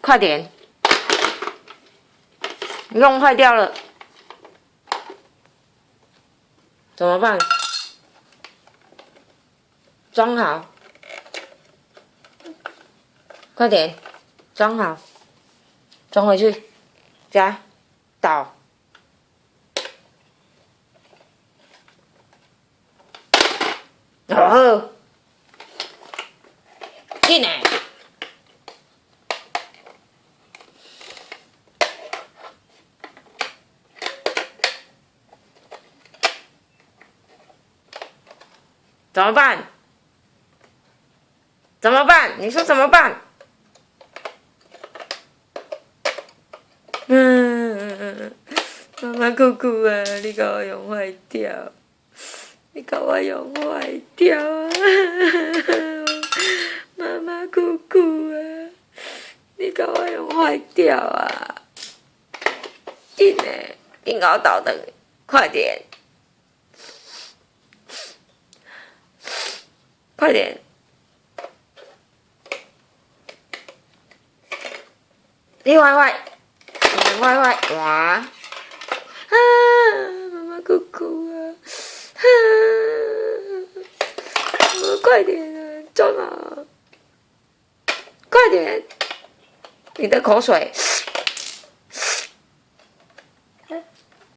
快点！弄坏掉了，怎么办？装好，快点，装好，装回去，加倒。哦，进来。怎么办？怎么办？你说怎么办？妈妈姑姑啊，你把我用坏掉，你把我用坏掉啊！妈妈姑姑啊，你把我用坏掉啊！紧嘞，紧给我倒腾，快点！快点！你坏坏，你坏坏，哇！啊，妈妈姑姑啊！快点啊，装啊！快点！你的口水。